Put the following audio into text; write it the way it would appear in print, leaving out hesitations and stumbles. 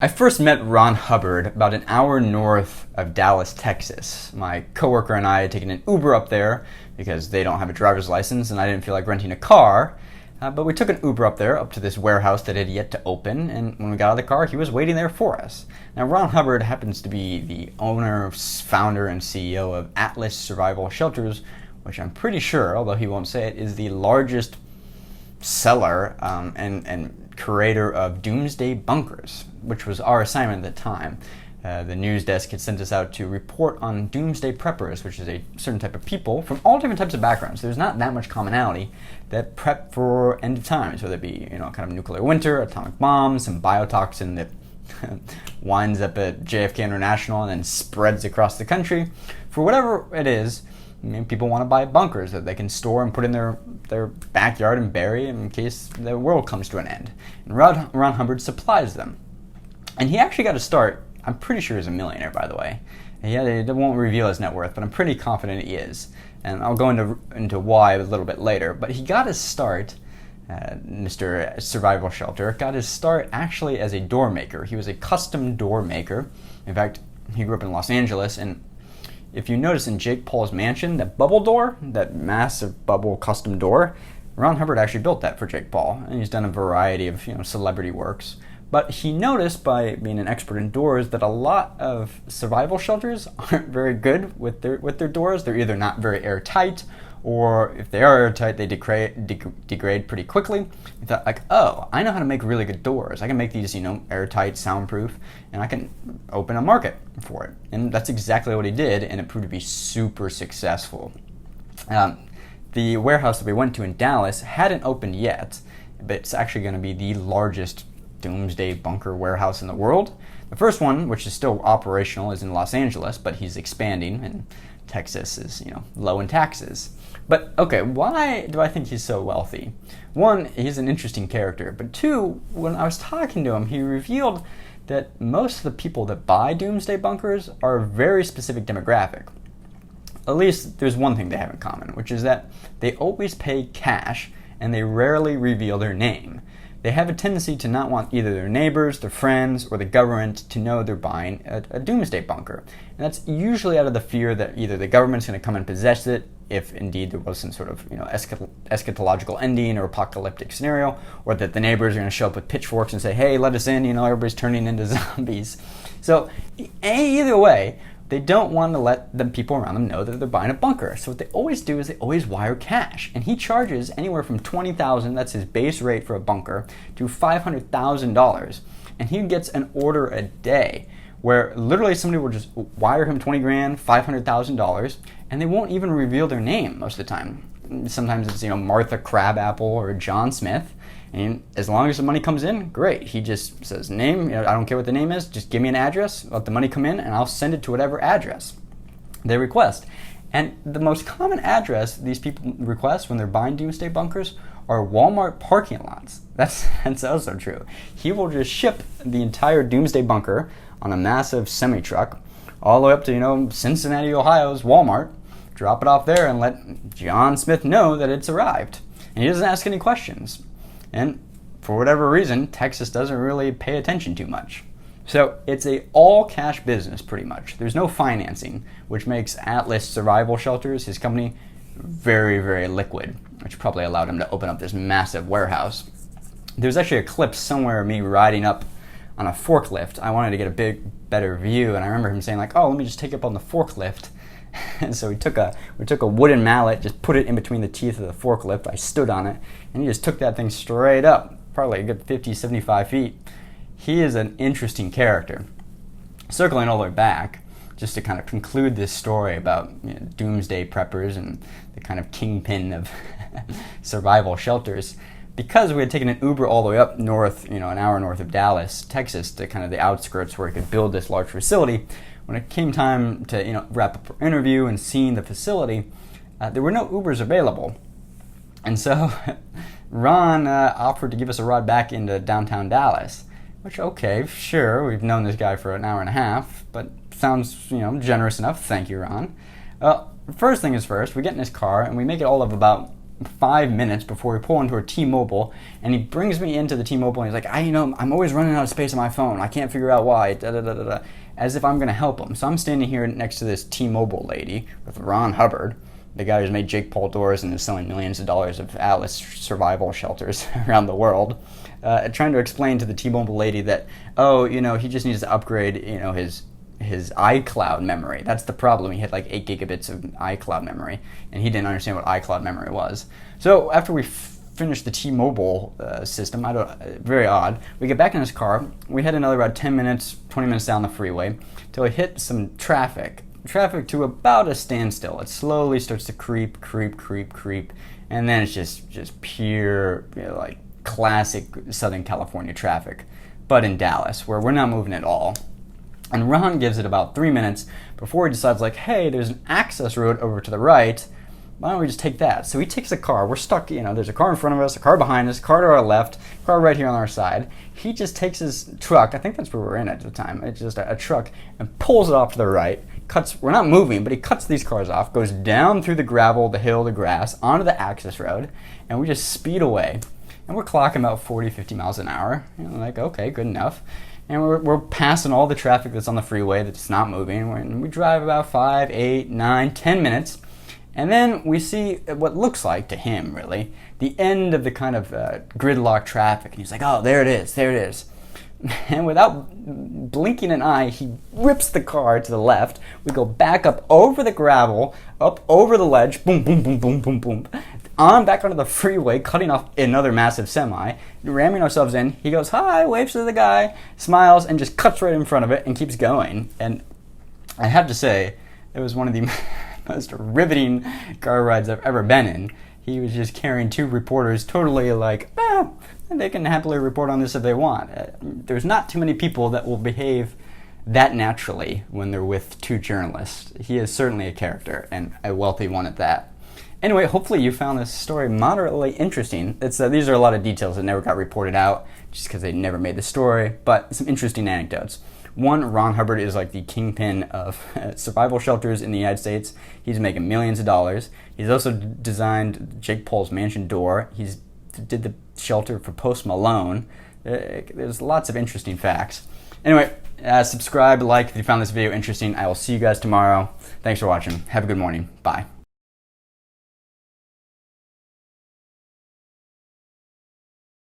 I first met Ron Hubbard about an hour north of Dallas, Texas. My coworker and I had taken an Uber up there because they don't have a driver's license and I didn't feel like renting a car. But we took an Uber up there, up to this warehouse that had yet to open, and when we got out of the car, he was waiting there for us. Now, Ron Hubbard happens to be the owner, founder, and CEO of Atlas Survival Shelters, which I'm pretty sure, although he won't say it, is the largest seller and creator of Doomsday bunkers, which was our assignment at the time. The news desk had sent us out to report on Doomsday preppers, which is a certain type of people from all different types of backgrounds. There's not that much commonality that prep for end of times, whether it be kind of nuclear winter, atomic bombs, some biotoxin that winds up at JFK International and then spreads across the country. For whatever it is, people want to buy bunkers that they can store and put in their backyard and bury in case the world comes to an end. And Ron Hubbard supplies them. And he actually got to start, I'm pretty sure he's a millionaire, by the way. Yeah, they won't reveal his net worth, but I'm pretty confident he is. And I'll go into why a little bit later. But he got his start, Mr. Survival Shelter, got his start actually as a door maker. He was a custom door maker. In fact, he grew up in Los Angeles, and if you notice in Jake Paul's mansion, that bubble door, that massive bubble custom door, Ron Hubbard actually built that for Jake Paul, and he's done a variety of celebrity works. But he noticed, by being an expert in doors, that a lot of survival shelters aren't very good with their doors. They're either not very airtight, or if they are airtight, they degrade pretty quickly. He thought, oh, I know how to make really good doors. I can make these, airtight, soundproof, and I can open a market for it. And that's exactly what he did, and it proved to be super successful. The warehouse that we went to in Dallas hadn't opened yet, but it's actually going to be the largest Doomsday bunker warehouse in the world. The first one, which is still operational, is in Los Angeles, but he's expanding, and Texas is, low in taxes. But okay, why do I think he's so wealthy? One, he's an interesting character, but two, when I was talking to him, he revealed that most of the people that buy Doomsday bunkers are a very specific demographic. At least there's one thing they have in common, which is that they always pay cash and they rarely reveal their name. They have a tendency to not want either their neighbors, their friends, or the government to know they're buying a Doomsday bunker. And that's usually out of the fear that either the government's going to come and possess it, if indeed there was some sort of eschatological ending or apocalyptic scenario, or that the neighbors are going to show up with pitchforks and say, hey, let us in, everybody's turning into zombies. So either way, they don't want to let the people around them know that they're buying a bunker. So what they always do is they always wire cash. And he charges anywhere from $20,000, that's his base rate for a bunker, to $500,000. And he gets an order a day where literally somebody will just wire him $20,000, $500,000, and they won't even reveal their name most of the time. Sometimes it's, Martha Crabapple or John Smith. And as long as the money comes in, great. He just says name, I don't care what the name is, just give me an address, let the money come in, and I'll send it to whatever address they request. And the most common address these people request when they're buying Doomsday bunkers are Walmart parking lots. That's also true. He will just ship the entire Doomsday bunker on a massive semi-truck all the way up to, Cincinnati, Ohio's Walmart, drop it off there and let John Smith know that it's arrived. And he doesn't ask any questions. And for whatever reason, Texas doesn't really pay attention too much. So it's a all-cash business, pretty much. There's no financing, which makes Atlas Survival Shelters, his company, very, very liquid, which probably allowed him to open up this massive warehouse. There's actually a clip somewhere of me riding up on a forklift. I wanted to get a better view, and I remember him saying, let me just take it up on the forklift. And so we took a wooden mallet, just put it in between the teeth of the forklift. I stood on it, and he just took that thing straight up, probably a good 50, 75 feet. He is an interesting character. Circling all the way back, just to kind of conclude this story about Doomsday preppers and the kind of kingpin of survival shelters, because we had taken an Uber all the way up north, an hour north of Dallas, Texas, to kind of the outskirts where he could build this large facility. When it came time to wrap up our interview and seeing the facility, there were no Ubers available. And so Ron offered to give us a ride back into downtown Dallas, which, okay, sure, we've known this guy for an hour and a half, but sounds, generous enough. Thank you, Ron. First thing is first, we get in his car and we make it all of about 5 minutes before we pull into a T-Mobile, and he brings me into the T-Mobile, and he's like, I'm always running out of space on my phone. I can't figure out why, as if I'm going to help him. So I'm standing here next to this T-Mobile lady with Ron Hubbard, the guy who's made Jake Paul doors and is selling millions of dollars of Atlas survival shelters around the world, trying to explain to the T-Mobile lady that, he just needs to upgrade, his iCloud memory. That's the problem. He had like 8 gigabits of iCloud memory, and he didn't understand what iCloud memory was. So after we finished the T-Mobile system, very odd, we get back in his car. We had another about 10 minutes, 20 minutes down the freeway till we hit some traffic to about a standstill. It slowly starts to creep, and then it's just pure, like classic Southern California traffic, but in Dallas, where we're not moving at all. And Ron gives it about 3 minutes before he decides, like, hey, there's an access road over to the right. Why don't we just take that? So he takes a car. We're stuck, there's a car in front of us, a car behind us, a car to our left, a car right here on our side. He just takes his truck, I think that's where we were in at the time, it's just a truck, and pulls it off to the right. We're not moving, but he cuts these cars off, goes down through the gravel, the hill, the grass, onto the access road, and we just speed away. And we're clocking about 40, 50 miles an hour. Like, okay, good enough. And we're passing all the traffic that's on the freeway that's not moving. And we drive about 5, 8, 9, 10 minutes. And then we see what looks like, to him really, the end of the kind of gridlock traffic. And he's like, oh, there it is. And without blinking an eye, he rips the car to the left. We go back up over the gravel, up over the ledge, boom, boom, boom, boom, boom, boom, back onto the freeway, cutting off another massive semi, ramming ourselves in. He goes, hi, waves to the guy, smiles, and just cuts right in front of it and keeps going. And I have to say, it was one of the most riveting car rides I've ever been in. He was just carrying 2 reporters, totally like, they can happily report on this if they want. There's not too many people that will behave that naturally when they're with 2 journalists. He is certainly a character, and a wealthy one at that. Anyway, hopefully you found this story moderately interesting. These are a lot of details that never got reported out just because they never made the story, but some interesting anecdotes. One, Ron Hubbard is like the kingpin of survival shelters in the United States. He's making millions of dollars. He's also designed Jake Paul's mansion door. He's did the shelter for Post Malone. There's lots of interesting facts. Anyway, subscribe, like if you found this video interesting. I will see you guys tomorrow. Thanks for watching. Have a good morning. Bye.